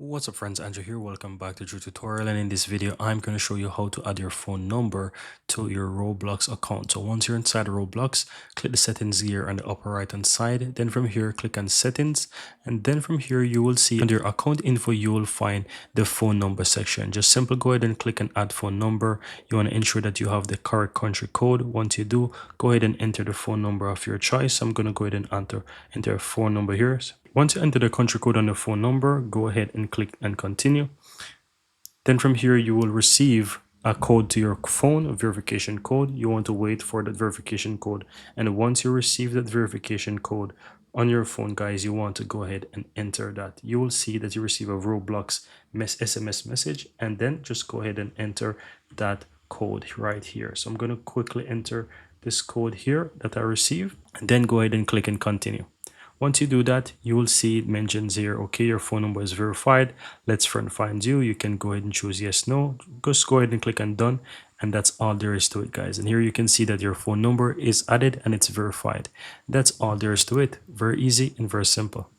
What's up friends, Andrew here. Welcome back to Drew Tutorial, and in this video I'm going to show you how to add your phone number to your Roblox account. So once you're inside Roblox, click the settings here on the upper right hand side. Then from here click on settings, and then from here you will see under account info you will find the phone number section. Just simply go ahead and click on add phone number. You want to ensure that you have the correct country code. Once you do, go ahead and enter the phone number of your choice. I'm going to go ahead and enter a phone number here. Once you enter the country code on the phone number, go ahead and click and continue. Then from here, you will receive a code to your phone, a verification code. You want to wait for that verification code. And once you receive that verification code on your phone, guys, you want to go ahead and enter that. You will see that you receive a Roblox SMS message, and then just go ahead and enter that code right here. So I'm going to quickly enter this code here that I received, and then go ahead and click and continue. Once you do that, you will see it mentions here, okay, your phone number is verified. Let's find you. You can go ahead and choose yes, no. Just go ahead and click on done. And that's all there is to it, guys. And here you can see that your phone number is added and it's verified. That's all there is to it. Very easy and very simple.